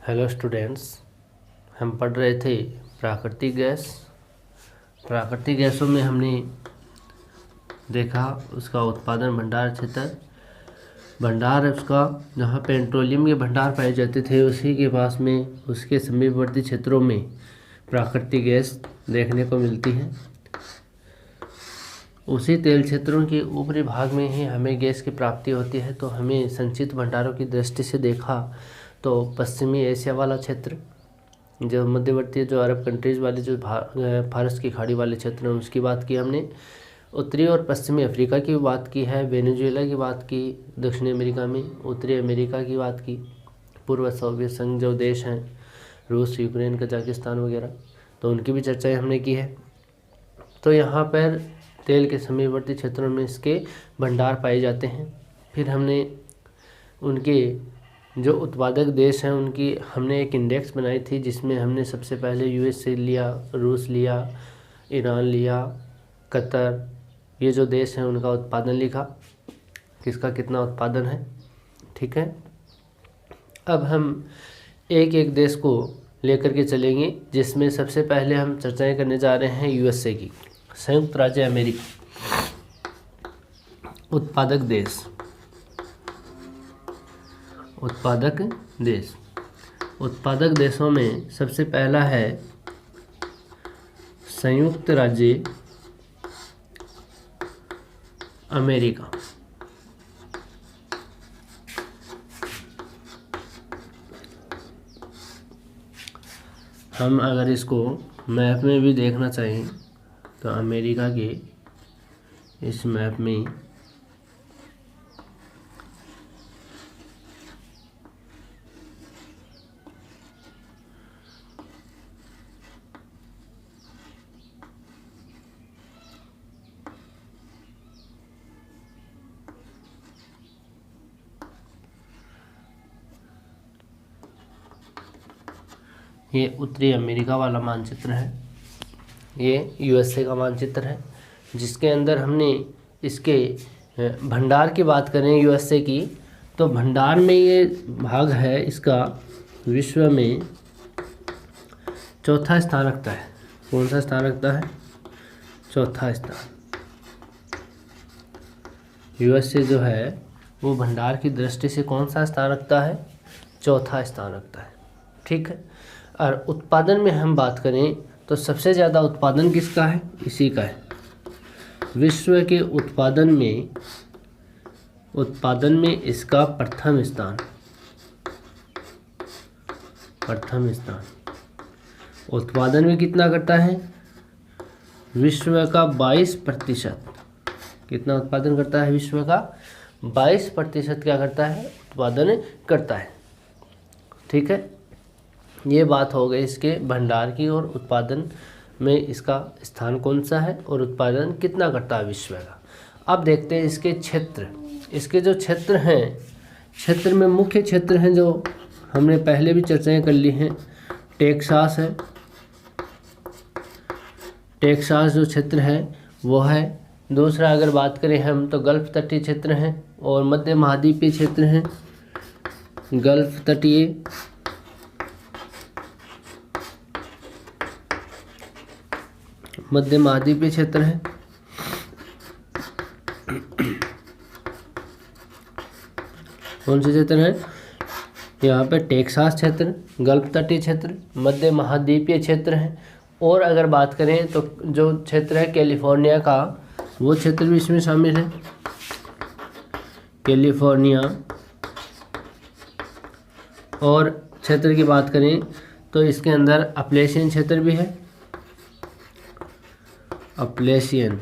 Hello students, हम पढ़ रहे थे प्राकृतिक गैस। प्राकृतिक गैसों में हमने देखा उसका उत्पादन भंडार क्षेत्र। भंडार उसका जहाँ पेट्रोलियम के भंडार पाए जाते थे उसी के पास में उसके समीपवर्ती क्षेत्रों में प्राकृतिक गैस देखने को मिलती है। उसी तेल क्षेत्रों के ऊपरी भाग में ही हमें गैस की प्राप्ति होती है। तो हमें संचित भंडारों की दृष्टि से देखा तो पश्चिमी एशिया वाला क्षेत्र, जो मध्यवर्ती जो अरब कंट्रीज़ वाले जो फारस की खाड़ी वाले क्षेत्र हैं उसकी बात की हमने। उत्तरी और पश्चिमी अफ्रीका की बात की है, वेनेजुएला की बात की, दक्षिणी अमेरिका में उत्तरी अमेरिका की बात की, पूर्व सोवियत संघ जो देश हैं रूस, यूक्रेन, कजाकिस्तान वगैरह, तो उनकी भी चर्चाएं हमने की है। तो यहाँ पर तेल के समीपवर्ती क्षेत्रों में इसके भंडार पाए जाते हैं। फिर हमने उनके जो उत्पादक देश हैं उनकी हमने एक इंडेक्स बनाई थी, जिसमें हमने सबसे पहले यूएसए लिया, रूस लिया, ईरान लिया, कतर, ये जो देश हैं उनका उत्पादन लिखा, किसका कितना उत्पादन है। ठीक है, अब हम एक एक देश को लेकर के चलेंगे, जिसमें सबसे पहले हम चर्चाएं करने जा रहे हैं यूएसए की, संयुक्त राज्य अमेरिका। उत्पादक देश, उत्पादक देश, उत्पादक देशों में सबसे पहला है संयुक्त राज्य अमेरिका। हम अगर इसको मैप में भी देखना चाहें तो अमेरिका के इस मैप में ये उत्तरी अमेरिका वाला मानचित्र है, ये यूएसए का मानचित्र है, जिसके अंदर हमने इसके भंडार की बात करें यूएसए की, तो भंडार में ये भाग है इसका विश्व में चौथा स्थान रखता है। कौन सा स्थान रखता है? चौथा स्थान। यूएसए जो है वो भंडार की दृष्टि से कौन सा स्थान रखता है? चौथा स्थान रखता है। ठीक है, और उत्पादन में हम बात करें तो सबसे ज़्यादा उत्पादन किसका है? इसी का है। विश्व के उत्पादन में इसका प्रथम स्थान। उत्पादन में कितना करता है? विश्व का 22%। कितना उत्पादन करता है? विश्व का 22% क्या करता है? उत्पादन करता है। ठीक है, ये बात हो गई इसके भंडार की और उत्पादन में इसका स्थान कौन सा है और उत्पादन कितना करता है विश्व का। अब देखते हैं इसके क्षेत्र। इसके जो क्षेत्र हैं, क्षेत्र में मुख्य क्षेत्र हैं जो हमने पहले भी चर्चाएं कर ली हैं। टेक्सास है, टेक्सास जो क्षेत्र है वो है। दूसरा अगर बात करें हम तो गल्फ तटीय क्षेत्र हैं और मध्य महाद्वीपीय क्षेत्र हैं। गल्फ तटीय, मध्य महाद्वीपीय क्षेत्र है। कौन से क्षेत्र है? यहाँ पे टेक्सास क्षेत्र, गल्फ तटीय क्षेत्र, मध्य महाद्वीपीय क्षेत्र है। और अगर बात करें तो जो क्षेत्र है कैलिफोर्निया का, वो क्षेत्र भी इसमें शामिल है। कैलिफोर्निया। और क्षेत्र की बात करें तो इसके अंदर अपलेशियन क्षेत्र भी है। अपलेशियन,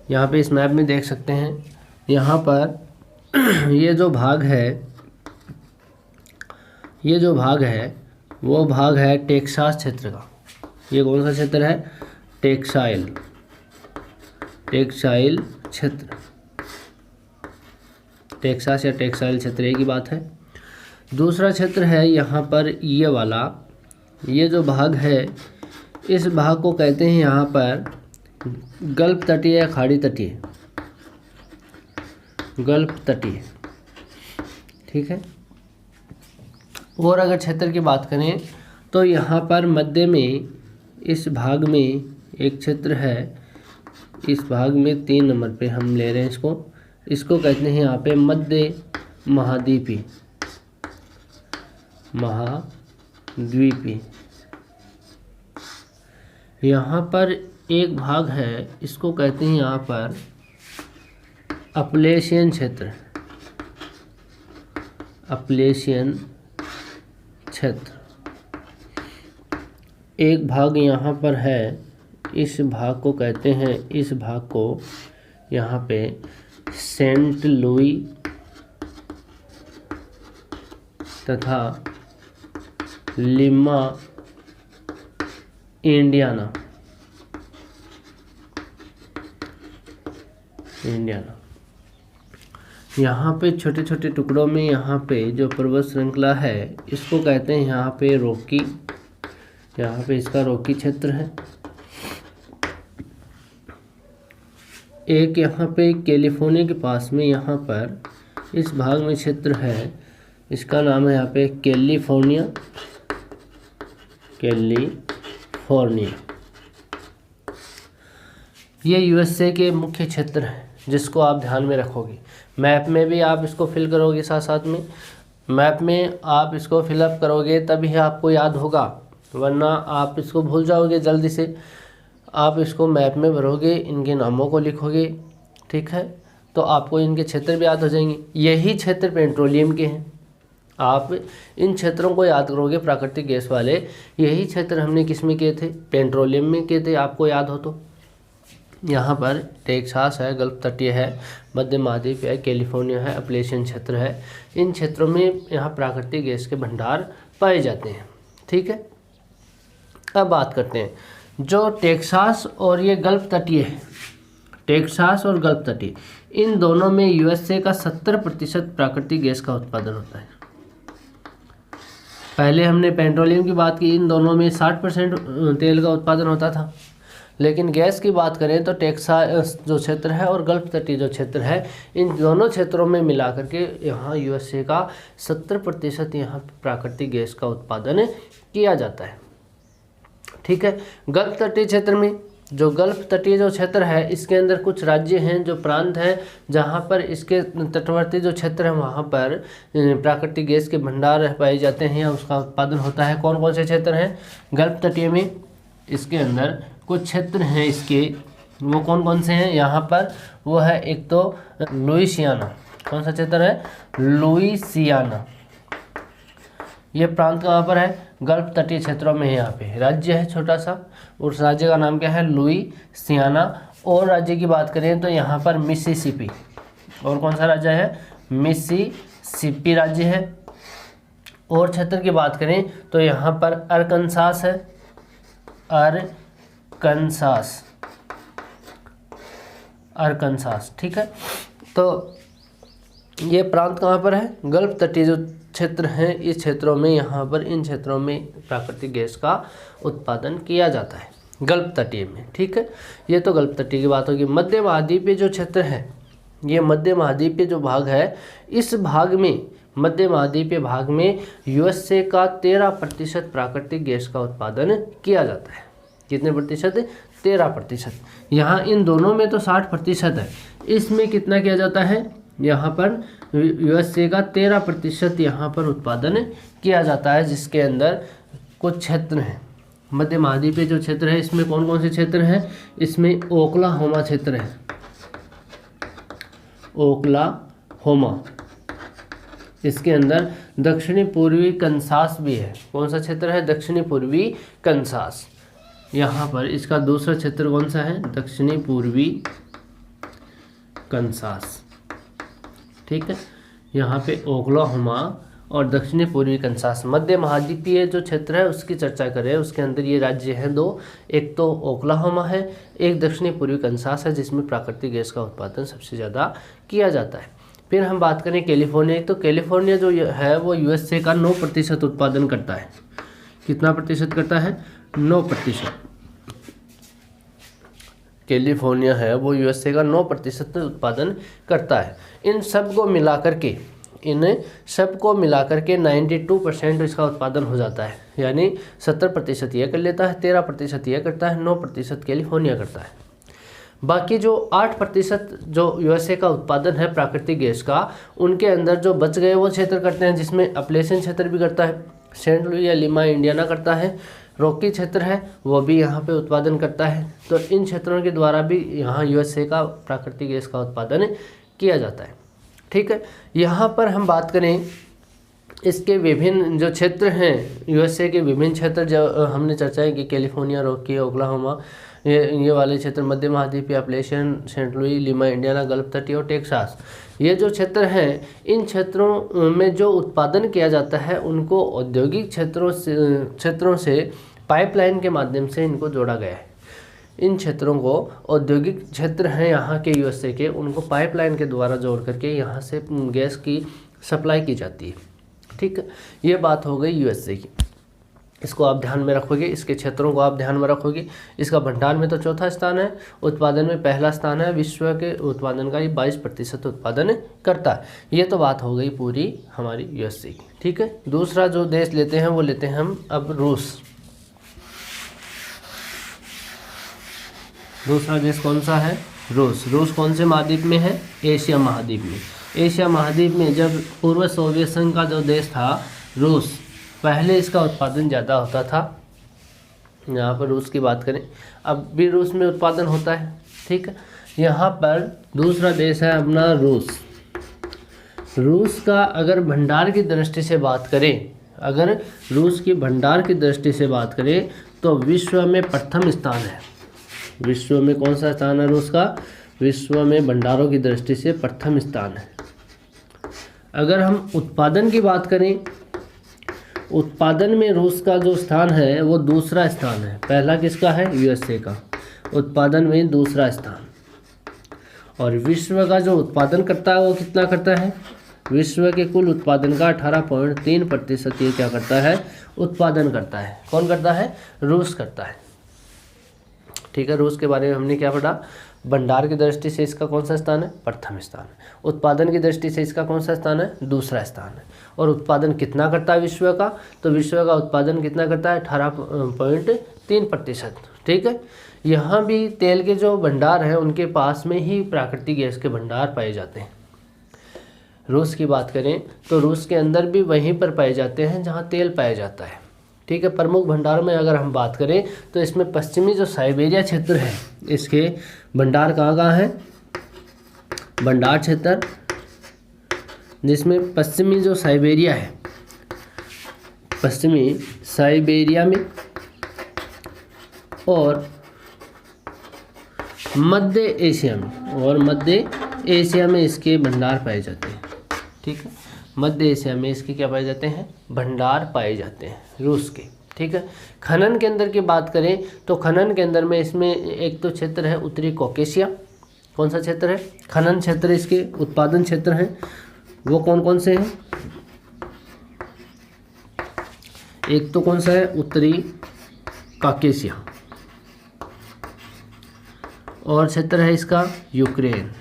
यहाँ पे इस मैप में देख सकते हैं। यहाँ पर ये जो भाग है वो भाग है टेक्सास क्षेत्र का। ये कौन सा क्षेत्र है? टेक्साइल क्षेत्र। टेक्सास या टेक्साइल क्षेत्र एक ही बात है। दूसरा क्षेत्र है यहाँ पर ये वाला, ये जो भाग है इस भाग को कहते हैं यहाँ पर गल्फ तटीय या खाड़ी तटीय। गल्फ तटीय, ठीक है। और अगर क्षेत्र की बात करें तो यहाँ पर मध्य में इस भाग में एक क्षेत्र है, इस भाग में 3 नंबर पे हम ले रहे हैं इसको कहते हैं यहाँ पे मध्य महाद्वीपीय यहाँ पर एक भाग है, इसको कहते हैं यहाँ पर अपलेशियन क्षेत्र, एक भाग यहाँ पर है, इस भाग को कहते हैं, इस भाग को यहाँ पे सेंट लुई तथा लिमा इंडियाना यहाँ पे छोटे छोटे टुकड़ों में यहाँ पे जो पर्वत श्रृंखला है इसको कहते हैं यहाँ पे रॉकी, यहाँ पे इसका रॉकी क्षेत्र है। एक यहाँ पे कैलिफोर्निया के पास में यहाँ पर इस भाग में क्षेत्र है, इसका नाम है यहाँ पे कैलिफोर्निया। ये यूएसए के मुख्य क्षेत्र हैं जिसको आप ध्यान में रखोगे। मैप में भी आप इसको फिल करोगे, साथ साथ में मैप में आप इसको फिलअप करोगे तभी आपको याद होगा, वरना आप इसको भूल जाओगे जल्दी से। आप इसको मैप में भरोगे, इनके नामों को लिखोगे, ठीक है, तो आपको इनके क्षेत्र भी याद हो जाएंगे। यही क्षेत्र पेट्रोलियम के हैं, आप इन क्षेत्रों को याद करोगे प्राकृतिक गैस वाले। यही क्षेत्र हमने किस में किए थे? पेट्रोलियम में किए थे, आपको याद हो तो। यहाँ पर टेक्सास है, गल्फ तटीय है, मध्य महाद्वीप है, कैलिफोर्निया है, अपलेशियन क्षेत्र है। इन क्षेत्रों में यहाँ प्राकृतिक गैस के भंडार पाए जाते हैं, ठीक है। अब बात करते हैं जो टेक्सास और ये गल्फ तटीय है, टेक्सास और गल्फ तटीय, इन दोनों में यूएसए का 70% प्राकृतिक गैस का उत्पादन होता है। पहले हमने पेट्रोलियम की बात की, इन दोनों में 60% तेल का उत्पादन होता था। लेकिन गैस की बात करें तो टेक्सास जो क्षेत्र है और गल्फ तटीय जो क्षेत्र है, इन दोनों क्षेत्रों में मिला करके यहाँ यूएसए का 70% यहाँ प्राकृतिक गैस का उत्पादन किया जाता है, ठीक है। गल्फ तटीय क्षेत्र में, जो गल्फ तटीय जो क्षेत्र है, इसके अंदर कुछ राज्य हैं, जो प्रांत हैं, जहाँ पर इसके तटवर्ती जो क्षेत्र है वहाँ पर प्राकृतिक गैस के भंडार पाए जाते हैं या उसका उत्पादन होता है। कौन कौन से क्षेत्र हैं गल्फ तटीय में? इसके अंदर कुछ क्षेत्र हैं इसके, वो कौन कौन से हैं यहाँ पर? वो है एक तो लुइसियाना। कौन सा क्षेत्र है? लुइसियाना। ये प्रांत कहाँ पर है? गल्फ तटीय क्षेत्रों में है। यहाँ पे राज्य है छोटा सा, उस राज्य का नाम क्या है? लुइसियाना। और राज्य की बात करें तो यहाँ पर मिसिसिपी। और कौन सा राज्य है? मिसिसिपी राज्य है। और क्षेत्र की बात करें तो यहाँ पर अरकानसास है, अरकानसास, ठीक है। तो ये प्रांत कहाँ पर है? गल्फ तटीय जो क्षेत्र हैं, इस क्षेत्रों में, यहाँ पर इन क्षेत्रों में प्राकृतिक गैस का उत्पादन किया जाता है गल्फ तटीय में, ठीक है। ये तो गल्फ तटीय की बात होगी। मध्य महाद्वीपीय जो क्षेत्र है, ये मध्य महाद्वीपीय जो भाग है, इस भाग में, मध्य महाद्वीपीय भाग में यूएसए का 13% प्राकृतिक गैस का उत्पादन किया जाता है। कितने प्रतिशत? 13%। यहाँ इन दोनों में तो 60% है, इसमें कितना किया जाता है? यहाँ पर यूएसए का 13% यहाँ पर उत्पादन किया जाता है, जिसके अंदर कुछ क्षेत्र हैं। मध्य महाद्वीपीय जो क्षेत्र है, इसमें कौन कौन से क्षेत्र हैं? इसमें ओक्लाहोमा क्षेत्र है, ओक्लाहोमा। इसके अंदर दक्षिणी पूर्वी कंसास भी है। कौन सा क्षेत्र है? दक्षिणी पूर्वी कंसास। यहाँ पर इसका दूसरा क्षेत्र कौन सा है? दक्षिणी पूर्वी कंसास, ठीक है। यहाँ पे ओक्लाहोमा और दक्षिणी पूर्वी कंसास। मध्य महाद्वीपीय जो क्षेत्र है उसकी चर्चा करें, उसके अंदर ये राज्य हैं दो, एक तो ओक्लाहोमा है, एक दक्षिणी पूर्वी कंसास है, जिसमें प्राकृतिक गैस का उत्पादन सबसे ज़्यादा किया जाता है। फिर हम बात करें कैलिफोर्निया, तो कैलिफोर्निया जो है वो यूएसए का 9% उत्पादन करता है। कितना प्रतिशत करता है? 9%। कैलिफोर्निया है वो यूएसए का 9% उत्पादन करता है। इन सब को मिला करके इन सबको मिलाकर के 92% इसका उत्पादन हो जाता है, यानी 70% यह कर लेता है, 13% यह करता है, 9% कैलिफोर्निया करता है। बाकी जो 8% जो यूएसए का उत्पादन है प्राकृतिक गैस का, उनके अंदर जो बच गए वो क्षेत्र करते हैं, जिसमें अपलेशन क्षेत्र भी करता है, सेंट लुई या लिमा इंडियाना करता है, रॉकी क्षेत्र है वो भी यहाँ पे उत्पादन करता है। तो इन क्षेत्रों के द्वारा भी यहाँ यूएसए का प्राकृतिक गैस का उत्पादन किया जाता है। ठीक है, यहाँ पर हम बात करें इसके विभिन्न जो क्षेत्र हैं, यूएसए के विभिन्न क्षेत्र जो हमने चर्चा की, कैलिफोर्निया, रॉकी, ओक्लाहोमा, ये वाले क्षेत्र, मध्य महाद्वीपीय, Appalachian, Saint Louis, Lima Indiana, gulf तटीय और टेक्सास, ये जो क्षेत्र हैं, इन क्षेत्रों में जो उत्पादन किया जाता है उनको औद्योगिक क्षेत्रों से पाइपलाइन के माध्यम से इनको जोड़ा गया है। इन क्षेत्रों को औद्योगिक क्षेत्र हैं यहाँ के यूएसए के, उनको पाइपलाइन के द्वारा जोड़ करके यहाँ से गैस की सप्लाई की जाती है। ठीक है, ये बात हो गई यूएसए की, इसको आप ध्यान में रखोगे, इसके क्षेत्रों को आप ध्यान में रखोगे। इसका भंडार में तो चौथा स्थान है, उत्पादन में पहला स्थान है, विश्व के उत्पादन का ये 22% उत्पादन करता है। ये तो बात हो गई पूरी हमारी यूएसए की। ठीक है, दूसरा जो देश लेते हैं वो लेते हैं हम अब रूस। दूसरा देश कौन सा है? रूस। रूस कौन से महाद्वीप में है? एशिया महाद्वीप में। एशिया महाद्वीप में जब पूर्व सोवियत संघ का जो देश था रूस, पहले इसका उत्पादन ज़्यादा होता था। यहाँ पर रूस की बात करें, अब भी रूस में उत्पादन होता है। ठीक है, यहाँ पर दूसरा देश है अपना रूस। रूस का अगर भंडार की दृष्टि से बात करें, अगर रूस की भंडार की दृष्टि से बात करें तो विश्व में प्रथम स्थान है। विश्व में कौन सा स्थान है रूस का? विश्व में भंडारों की दृष्टि से प्रथम स्थान है। अगर हम उत्पादन की बात करें, उत्पादन में रूस का जो स्थान है वो दूसरा स्थान है। पहला किसका है? यूएसए का। उत्पादन में दूसरा स्थान। और विश्व का जो उत्पादन करता है वो कितना करता है? विश्व के कुल उत्पादन का 18.3% ये क्या करता है? उत्पादन करता है। कौन करता है? रूस करता है। ठीक है, रूस के बारे में हमने क्या पढ़ा? भंडार की दृष्टि से इसका कौन सा स्थान है? प्रथम स्थान है। उत्पादन की दृष्टि से इसका कौन सा स्थान है? दूसरा स्थान है। और उत्पादन कितना करता है विश्व का? तो विश्व का उत्पादन कितना करता है? 18.3%। ठीक है, यहाँ भी तेल के जो भंडार हैं उनके पास में ही प्राकृतिक गैस के भंडार पाए जाते हैं। रूस की बात करें तो रूस के अंदर भी वहीं पर पाए जाते हैं जहाँ तेल पाया जाता है। ठीक है, प्रमुख भंडार में अगर हम बात करें तो इसमें पश्चिमी जो साइबेरिया क्षेत्र है, इसके भंडार कहाँ है? भंडार क्षेत्र जिसमें पश्चिमी जो साइबेरिया है, पश्चिमी साइबेरिया में और मध्य एशिया में, और मध्य एशिया में इसके भंडार पाए जाते हैं। ठीक है, मध्य एशिया में इसके क्या पाए जाते हैं? भंडार पाए जाते हैं रूस के। ठीक है, खनन के अंदर की बात करें तो खनन के अंदर में इसमें एक तो क्षेत्र है उत्तरी कॉकेशिया। कौन सा क्षेत्र है? खनन क्षेत्र इसके उत्पादन क्षेत्र हैं वो कौन कौन से हैं? एक तो कौन सा है? उत्तरी कॉकेशिया। और क्षेत्र है इसका यूक्रेन।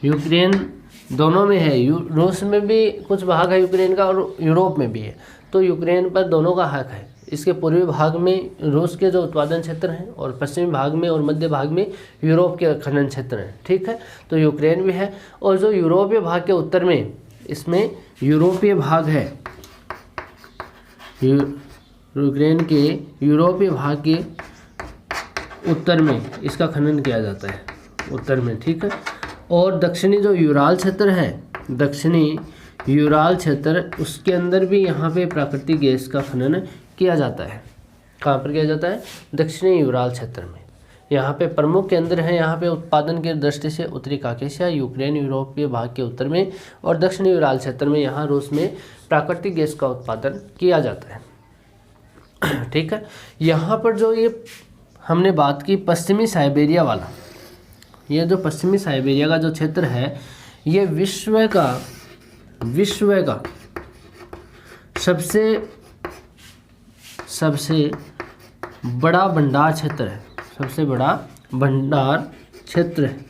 यूक्रेन दोनों में है, रूस में भी कुछ भाग है यूक्रेन का और यूरोप में भी है, तो यूक्रेन पर दोनों का हक है। इसके पूर्वी भाग में रूस के जो उत्पादन क्षेत्र हैं और पश्चिमी भाग में और मध्य भाग में यूरोप के खनन क्षेत्र हैं। ठीक है, तो यूक्रेन भी है। और जो यूरोपीय भाग के उत्तर में, इसमें यूरोपीय भाग है, यूक्रेन के यूरोपीय भाग के उत्तर में इसका खनन किया जाता है, उत्तर में। ठीक है, और दक्षिणी जो यूराल क्षेत्र है, दक्षिणी यूराल क्षेत्र, उसके अंदर भी यहाँ पे प्राकृतिक गैस का खनन किया जाता है। कहाँ पर किया जाता है? दक्षिणी यूराल क्षेत्र में। यहाँ पे प्रमुख केंद्र हैं यहाँ पे उत्पादन की दृष्टि से उत्तरी कॉकेशिया, यूक्रेन, यूरोपीय भाग के उत्तर में और दक्षिणी यूराल क्षेत्र में, यहाँ रूस में प्राकृतिक गैस का उत्पादन किया जाता है। ठीक है, यहाँ पर जो ये हमने बात की पश्चिमी साइबेरिया वाला, ये जो पश्चिमी साइबेरिया का जो क्षेत्र है, ये विश्व का सबसे बड़ा भंडार क्षेत्र है, सबसे बड़ा भंडार क्षेत्र है।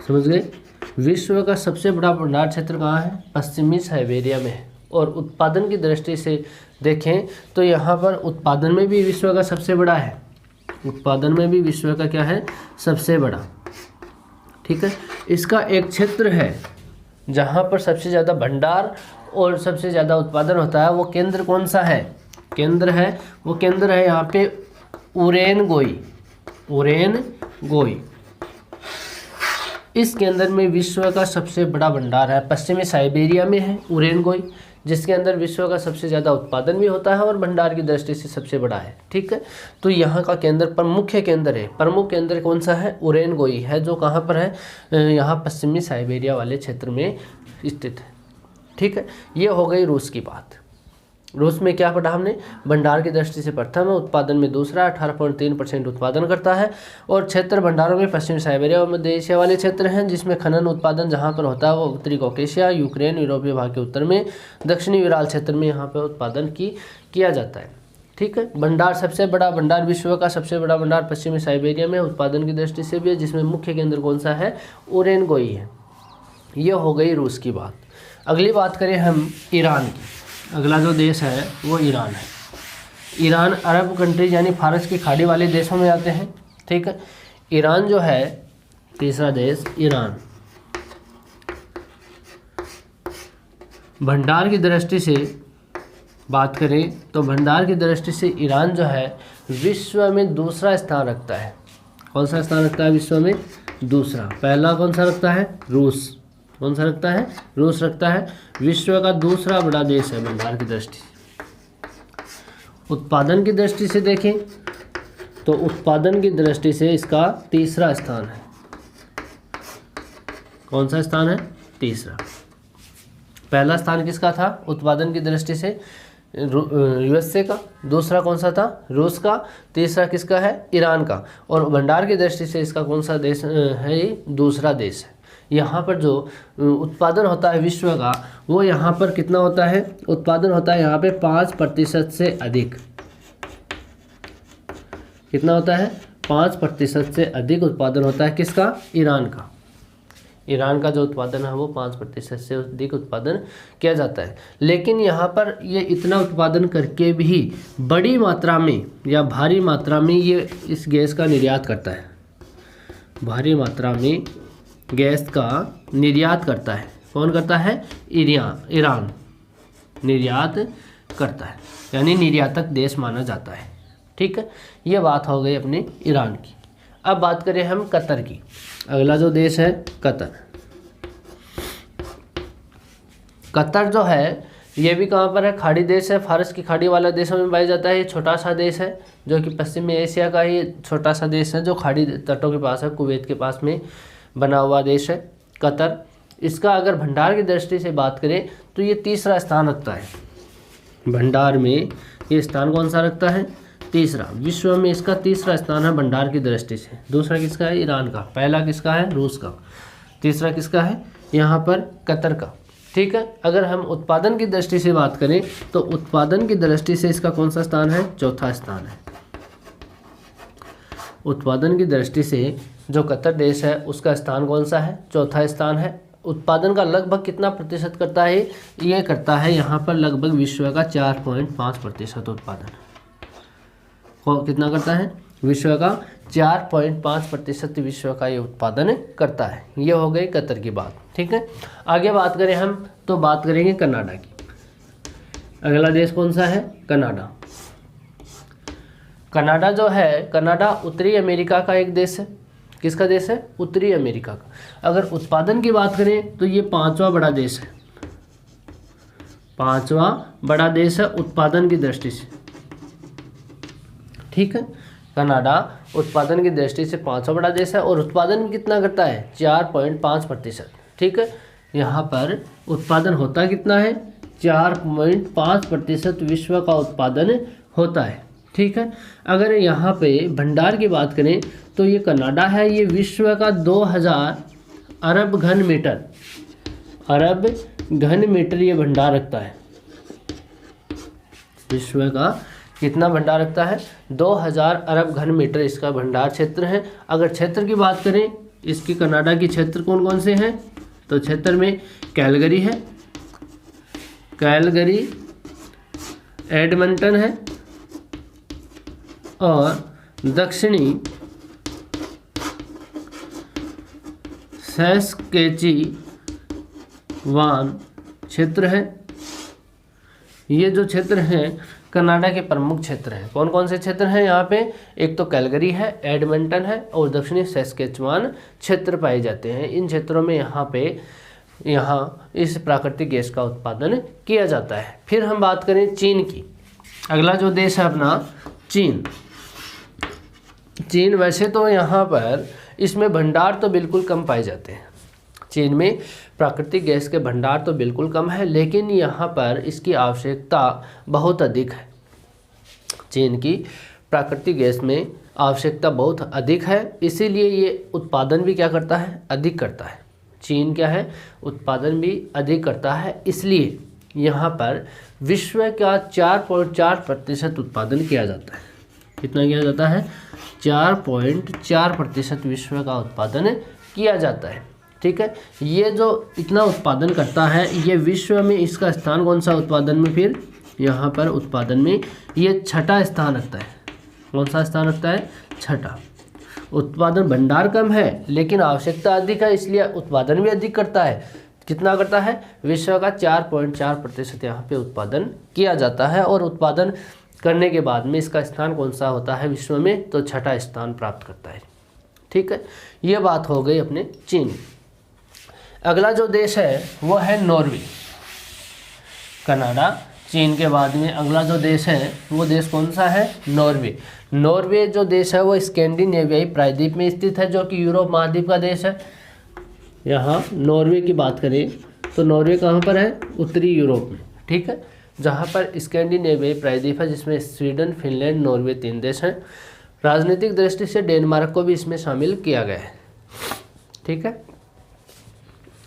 समझ गए? विश्व का सबसे बड़ा भंडार क्षेत्र कहाँ है? पश्चिमी साइबेरिया में है। और उत्पादन की दृष्टि से देखें तो यहाँ पर उत्पादन में भी विश्व का सबसे बड़ा है, उत्पादन में भी विश्व का क्या है? सबसे बड़ा। ठीक है, इसका एक क्षेत्र है जहाँ पर सबसे ज़्यादा भंडार और सबसे ज़्यादा उत्पादन होता है। वो केंद्र कौन सा है? केंद्र है, वो केंद्र है यहाँ पे उरेनगोई, उरेनगोई। इस केंद्र में विश्व का सबसे बड़ा भंडार है, पश्चिमी साइबेरिया में है उरेनगोई, जिसके अंदर विश्व का सबसे ज़्यादा उत्पादन भी होता है और भंडार की दृष्टि से सबसे बड़ा है। ठीक है, तो यहाँ का केंद्र प्रमुख केंद्र है, प्रमुख केंद्र कौन सा है? उरेनगोई है, जो कहाँ पर है? यहाँ पश्चिमी साइबेरिया वाले क्षेत्र में स्थित है। ठीक है, ये हो गई रूस की बात। रूस में क्या पढ़ा हमने? भंडार की दृष्टि से प्रथम है, उत्पादन में दूसरा, 18.3% उत्पादन करता है। और क्षेत्र भंडारों में पश्चिमी साइबेरिया और मध्य एशिया वाले क्षेत्र हैं, जिसमें खनन उत्पादन जहां पर होता है वो उत्तरी कॉकेशिया, यूक्रेन, यूरोपीय भाग के उत्तर में, दक्षिणी विराल क्षेत्र में यहाँ पर उत्पादन किया जाता है। ठीक है, भंडार सबसे बड़ा भंडार, विश्व का सबसे बड़ा भंडार पश्चिमी साइबेरिया में उत्पादन की दृष्टि से भी है, जिसमें मुख्य केंद्र कौन सा है? उरेनगोई है। ये हो गई रूस की बात। अगली बात करें हम ईरान की। अगला जो देश है वो ईरान है। ईरान अरब कंट्रीज यानी फारस की खाड़ी वाले देशों में आते हैं। ठीक है, ईरान जो है तीसरा देश, ईरान भंडार की दृष्टि से बात करें तो भंडार की दृष्टि से ईरान जो है विश्व में दूसरा स्थान रखता है। कौन सा स्थान रखता है विश्व में? दूसरा। पहला कौन सा रखता है? रूस। कौन सा रखता है? रूस रखता है। विश्व का दूसरा बड़ा देश है भंडार की दृष्टि से। उत्पादन की दृष्टि से देखें तो उत्पादन की दृष्टि से इसका तीसरा स्थान है। कौन सा स्थान है? तीसरा। पहला स्थान किसका था उत्पादन की दृष्टि से? यूएसए का। दूसरा कौन सा था? रूस का। तीसरा किसका है? ईरान का। और भंडार की दृष्टि से इसका कौन सा देश है? ये दूसरा देश है। यहाँ पर जो उत्पादन होता है विश्व का वो यहाँ पर कितना होता है? उत्पादन होता है यहाँ पे 5% से अधिक। कितना होता है? 5% से अधिक उत्पादन होता है। किसका? ईरान का। ईरान का जो उत्पादन है वो 5% से अधिक उत्पादन किया जाता है। लेकिन यहाँ पर ये इतना उत्पादन करके भी बड़ी मात्रा में या भारी मात्रा में ये इस गैस का निर्यात करता है। भारी मात्रा में गैस का निर्यात करता है। कौन करता है? ईरान निर्यात करता है, यानी निर्यातक देश माना जाता है। ठीक है, ये बात हो गई अपने ईरान की। अब बात करें हम कतर की। अगला जो देश है कतर। कतर जो है ये भी कहाँ पर है? खाड़ी देश है, फारस की खाड़ी वाला देशों में पाया जाता है। ये छोटा सा देश है जो कि पश्चिमी एशिया का ही छोटा सा देश है जो खाड़ी तटों के पास है, कुवैत के पास में बना हुआ देश है कतर। इसका अगर भंडार की दृष्टि से बात करें तो ये तीसरा स्थान रखता है। भंडार में ये स्थान कौन सा रखता है? तीसरा। विश्व में इसका तीसरा स्थान है भंडार की दृष्टि से। दूसरा किसका है? ईरान का। पहला किसका है? रूस का। तीसरा किसका है? यहाँ पर कतर का। ठीक है, अगर हम उत्पादन की दृष्टि से बात करें तो उत्पादन की दृष्टि से इसका कौन सा स्थान है? चौथा स्थान है। उत्पादन की दृष्टि से जो कतर देश है उसका स्थान कौन सा है? चौथा स्थान है। उत्पादन का लगभग कितना प्रतिशत करता है? ये करता है यहाँ पर लगभग विश्व का 4.5% उत्पादन। कितना करता है? विश्व का 4.5% विश्व का ये उत्पादन करता है। ये हो गई कतर की बात। ठीक है, आगे बात करें हम तो बात करेंगे कनाडा की। अगला देश कौन सा है? कनाडा। कनाडा जो है, कनाडा उत्तरी अमेरिका का एक देश है। किसका देश है? उत्तरी अमेरिका का। अगर उत्पादन की बात करें तो ये 5वां बड़ा देश है। 5वां बड़ा देश है उत्पादन की दृष्टि से। ठीक है, कनाडा उत्पादन की दृष्टि से 5वां बड़ा देश है और उत्पादन कितना करता है? 4.5%। ठीक है, यहाँ पर उत्पादन होता कितना है? 4.5% विश्व का उत्पादन होता है। ठीक है, अगर यहाँ पे भंडार की बात करें तो ये कनाडा है, ये विश्व का 2000 अरब घन मीटर ये भंडार रखता है। विश्व का कितना भंडार रखता है? 2000 अरब घन मीटर इसका भंडार क्षेत्र है। अगर क्षेत्र की बात करें इसकी कनाडा की क्षेत्र कौन कौन से हैं? तो क्षेत्र में कैलगरी है, कैलगरी, एडमंटन है और दक्षिणी सैस्केचुआन क्षेत्र है। ये जो क्षेत्र हैं कनाडा के प्रमुख क्षेत्र हैं। कौन कौन से क्षेत्र हैं यहाँ पे? एक तो कैलगरी है, एडमंटन है और दक्षिणी सैस्केचुआन क्षेत्र पाए जाते हैं। इन क्षेत्रों में यहाँ इस प्राकृतिक गैस का उत्पादन किया जाता है। फिर हम बात करें चीन की। अगला जो देश है अपना चीन। चीन वैसे तो यहाँ पर इसमें भंडार तो बिल्कुल कम पाए जाते हैं। चीन में प्राकृतिक गैस के भंडार तो बिल्कुल कम है, लेकिन यहाँ पर इसकी आवश्यकता बहुत अधिक है। चीन की प्राकृतिक गैस में आवश्यकता बहुत अधिक है, इसीलिए ये उत्पादन भी क्या करता है? अधिक करता है। चीन क्या है? उत्पादन भी अधिक करता है, इसलिए यहाँ पर विश्व का 4.4% उत्पादन किया जाता है। कितना किया जाता है? 4.4% विश्व का उत्पादन किया जाता है। ठीक है, ये जो इतना उत्पादन करता है, ये विश्व में इसका स्थान कौन सा उत्पादन में? फिर यहाँ पर उत्पादन में ये छठा स्थान रखता है। कौन सा स्थान रखता है? छठा। उत्पादन भंडार कम है लेकिन आवश्यकता अधिक है, इसलिए उत्पादन भी अधिक करता है। कितना करता है? विश्व का 4.4% यहाँ पे उत्पादन किया जाता है और उत्पादन करने के बाद में इसका स्थान कौन सा होता है विश्व में? तो छठा स्थान प्राप्त करता है। ठीक है, ये बात हो गई अपने चीन। अगला जो देश है वो है नॉर्वे। कनाडा, चीन के बाद में अगला जो देश है वो देश कौन सा है? नॉर्वे। नॉर्वे जो देश है वो स्कैंडिनेवियाई प्रायद्वीप में स्थित है, जो कि यूरोप महाद्वीप का देश है। यहाँ नॉर्वे की बात करें तो नॉर्वे कहाँ पर है? उत्तरी यूरोप में। ठीक है, जहाँ पर स्कैंडिनेवियाई प्रायद्वीप है, जिसमें स्वीडन, फिनलैंड, नॉर्वे 3 देश हैं। राजनीतिक दृष्टि से डेनमार्क को भी इसमें शामिल किया गया है। ठीक है,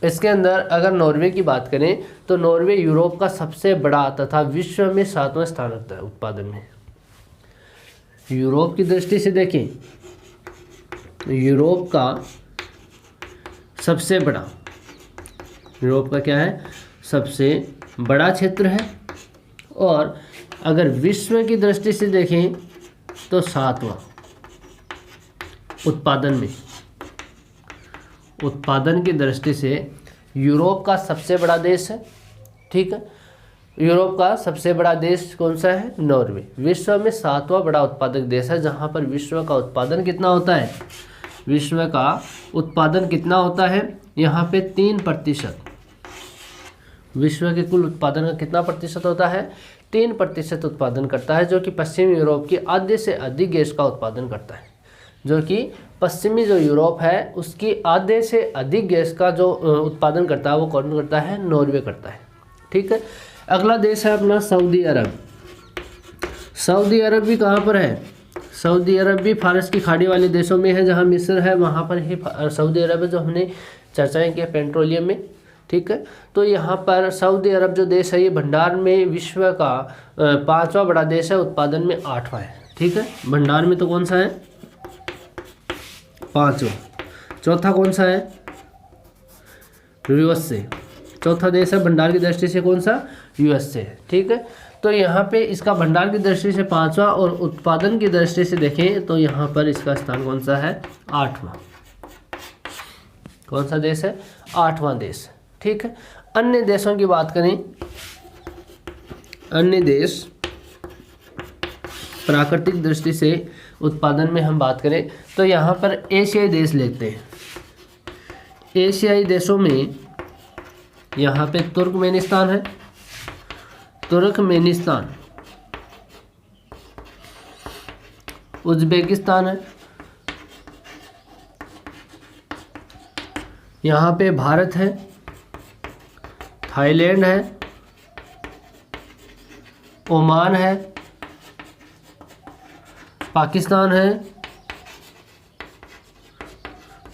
इसके अंदर अगर नॉर्वे की बात करें तो नॉर्वे यूरोप का सबसे बड़ा तथा विश्व में 7वां स्थान रखता है उत्पादन में। यूरोप की दृष्टि से देखें तो यूरोप का सबसे बड़ा, यूरोप का क्या है? सबसे बड़ा क्षेत्र है। और अगर विश्व की दृष्टि से देखें तो 7वां उत्पादन में। उत्पादन की दृष्टि से यूरोप का सबसे बड़ा देश है। ठीक है, यूरोप का सबसे बड़ा देश कौन सा है? नॉर्वे। विश्व में 7वां बड़ा उत्पादक देश है, जहां पर विश्व का उत्पादन कितना होता है? विश्व का उत्पादन कितना होता है? यहाँ पे 3%। विश्व के कुल उत्पादन का कितना प्रतिशत होता है? 3% उत्पादन करता है, जो कि पश्चिमी यूरोप की आधे से अधिक गैस का उत्पादन करता है। जो कि पश्चिमी जो यूरोप है उसकी आधे से अधिक गैस का जो उत्पादन करता है वो कौन करता है? नॉर्वे करता है। ठीक है, अगला देश है अपना सऊदी अरब। सऊदी अरब भी कहाँ पर है? सऊदी अरब भी फारस की खाड़ी वाले देशों में है। जहाँ मिस्र है वहाँ पर ही सऊदी अरब है, जो हमने चर्चाएं की पेट्रोलियम में। ठीक है, तो यहाँ पर सऊदी अरब जो देश है ये भंडार में विश्व का 5वां बड़ा देश है, उत्पादन में 8वां है। ठीक है, भंडार में तो कौन सा है? 5वां। चौथा कौन सा है? यूएसए। चौथा देश है भंडार की दृष्टि से कौन सा? यूएसए। ठीक है, तो यहाँ पे इसका भंडार की दृष्टि से 5वां और उत्पादन की दृष्टि से देखें तो यहाँ पर इसका स्थान कौन सा है? 8वां। कौन सा देश है? 8वां देश। ठीक है, अन्य देशों की बात करें, अन्य देश प्राकृतिक दृष्टि से उत्पादन में हम बात करें तो यहाँ पर एशियाई देश लेते हैं। एशियाई देशों में यहाँ पे तुर्कमेनिस्तान है, तुर्कमेनिस्तान, उज्बेकिस्तान है, यहाँ पे भारत है, थाईलैंड है, ओमान है, पाकिस्तान है,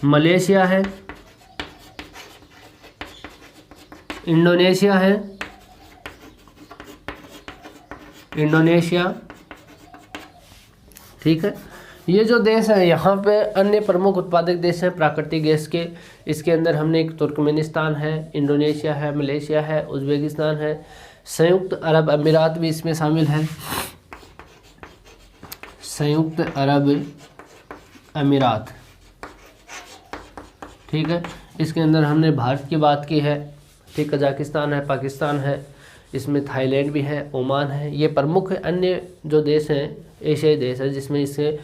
मलेशिया है, इंडोनेशिया है, इंडोनेशिया। ठीक है, ये जो देश है यहाँ पे अन्य प्रमुख उत्पादक देश हैं प्राकृतिक गैस के। इसके अंदर हमने एक तुर्कमेनिस्तान है, इंडोनेशिया है, मलेशिया है, उज्बेकिस्तान है, संयुक्त अरब अमीरात भी इसमें शामिल है, संयुक्त अरब अमीरात, ठीक है। इसके अंदर हमने भारत की बात की है, ठीक, कजाकिस्तान है, पाकिस्तान है, इसमें थाईलैंड भी है, ओमान है। ये प्रमुख अन्य जो देश हैं एशियाई देश है जिसमें इससे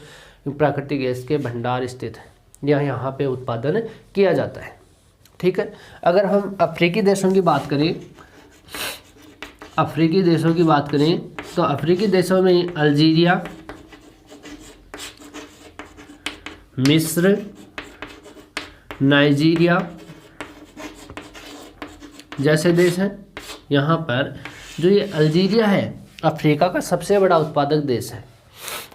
प्राकृतिक गैस के भंडार स्थित हैं या यहाँ पे उत्पादन किया जाता है, ठीक है। अगर हम अफ्रीकी देशों की बात करें, अफ्रीकी देशों की बात करें तो अफ्रीकी देशों में अल्जीरिया, मिस्र, नाइजीरिया जैसे देश हैं। यहाँ पर जो ये अल्जीरिया है अफ्रीका का सबसे बड़ा उत्पादक देश है।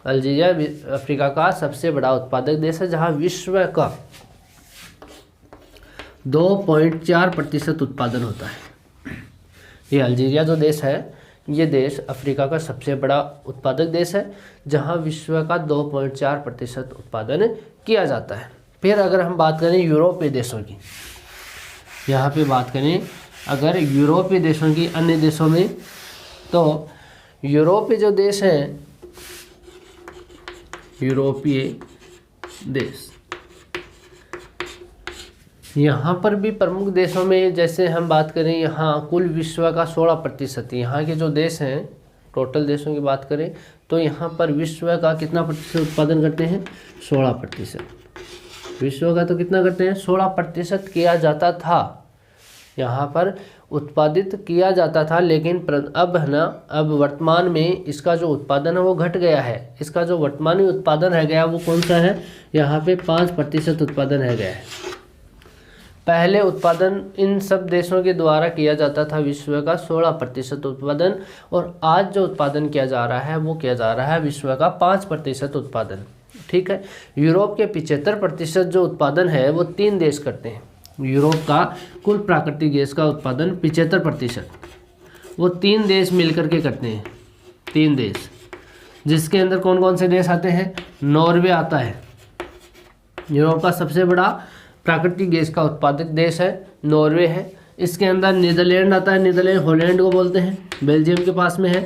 अल्जीरिया अफ्रीका का सबसे बड़ा उत्पादक देश है जहाँ विश्व का 2.4% उत्पादन होता है। ये अल्जीरिया जो देश है ये देश अफ्रीका का सबसे बड़ा उत्पादक देश है जहाँ विश्व का 2.4% उत्पादन किया जाता है। फिर अगर हम बात करें यूरोपीय देशों की, यहाँ पे बात करें अगर यूरोपीय देशों की, अन्य देशों में, तो यूरोपीय जो देश हैं, यूरोपीय देश, यहाँ पर भी प्रमुख देशों में जैसे हम बात करें, यहाँ कुल विश्व का 16%, यहाँ के जो देश हैं टोटल देशों की बात करें तो यहाँ पर विश्व का कितना प्रतिशत उत्पादन करते हैं? 16%। विश्व का तो कितना करते हैं? 16% किया जाता था, यहाँ पर उत्पादित किया जाता था। लेकिन अब है ना, अब वर्तमान में इसका जो उत्पादन है वो घट गया है। इसका जो वर्तमानी उत्पादन रह गया वो कौन सा है? यहाँ पे 5% उत्पादन रह गया है। पहले उत्पादन इन सब देशों के द्वारा किया जाता था विश्व का 16% उत्पादन, और आज जो उत्पादन किया जा रहा है वो किया जा रहा है विश्व का 5% उत्पादन, ठीक है। यूरोप के 75% जो उत्पादन है वो 3 देश करते हैं। यूरोप का कुल प्राकृतिक गैस का उत्पादन 75% वो 3 देश मिलकर के करते हैं। 3 देश, जिसके अंदर कौन कौन से देश आते हैं? नॉर्वे आता है, यूरोप का सबसे बड़ा प्राकृतिक गैस का उत्पादक देश है, नॉर्वे है। इसके अंदर नीदरलैंड आता है, नीदरलैंड हॉलैंड को बोलते हैं, बेल्जियम के पास में है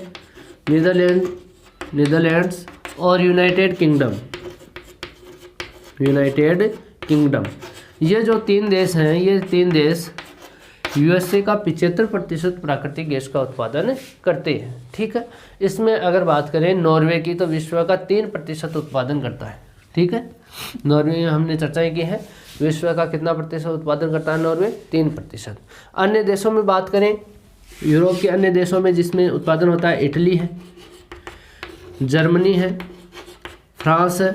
नीदरलैंड्स, और यूनाइटेड किंगडम। ये जो 3 देश हैं, ये 3 देश यूएसए का 75% प्राकृतिक गैस का उत्पादन करते हैं, ठीक है। इसमें अगर बात करें नॉर्वे की तो विश्व का 3% उत्पादन करता है, ठीक है। नॉर्वे में हमने चर्चाएं की है, विश्व का कितना प्रतिशत उत्पादन करता है नॉर्वे? 3%। अन्य देशों में बात करें, यूरोप के अन्य देशों में जिसमें उत्पादन होता है, इटली है, जर्मनी है, फ्रांस है,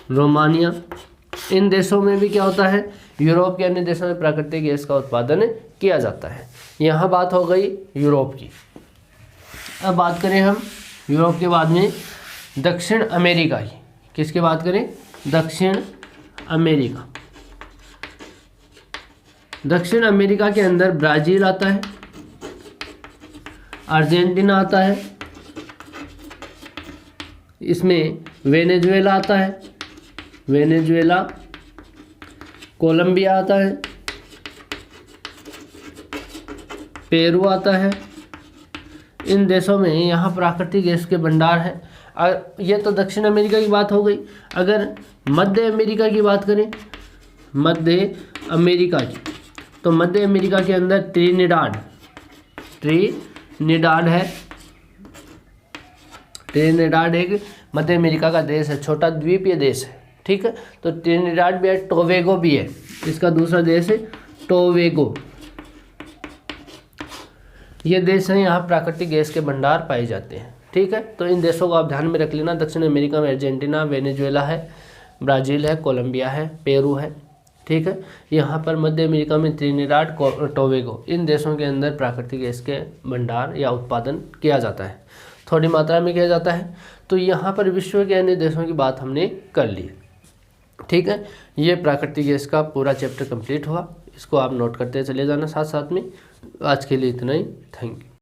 रोमानिया। इन देशों में भी क्या होता है? यूरोप के अन्य देशों में प्राकृतिक गैस का उत्पादन किया जाता है। यहाँ बात हो गई यूरोप की। अब बात करें हम यूरोप के बाद में दक्षिण अमेरिका की। किसकी बात करें? दक्षिण अमेरिका। दक्षिण अमेरिका के अंदर ब्राज़ील आता है, अर्जेंटीना आता है, इसमें वेनेजुएला आता है, कोलंबिया आता है, पेरू आता है। इन देशों में यहाँ प्राकृतिक गैस के भंडार है। ये तो दक्षिण अमेरिका की बात हो गई। अगर मध्य अमेरिका की बात करें, मध्य अमेरिका की, तो मध्य अमेरिका के अंदर ट्रिनिडाड है। ट्रिनिडाड एक मध्य अमेरिका का देश है, छोटा द्वीपीय देश है, ठीक है। तो ट्रिनिडाड भी है, टोबैगो भी है, इसका दूसरा देश है टोबैगो। ये देश हैं, यहाँ प्राकृतिक गैस के भंडार पाए जाते हैं, ठीक है। तो इन देशों को आप ध्यान में रख लेना। दक्षिण अमेरिका में अर्जेंटीना, वेनेजुएला है, ब्राज़ील है, कोलंबिया है, पेरू है, ठीक है। यहाँ पर मध्य अमेरिका में ट्रिनिडाड, टोबैगो, इन देशों के अंदर प्राकृतिक गैस के भंडार या उत्पादन किया जाता है, थोड़ी मात्रा में किया जाता है। तो यहाँ पर विश्व के अन्य देशों की बात हमने कर ली, ठीक है। ये प्राकृतिक गैस का पूरा चैप्टर कंप्लीट हुआ, इसको आप नोट करते चले जाना साथ साथ में। आज के लिए इतना ही, थैंक यू।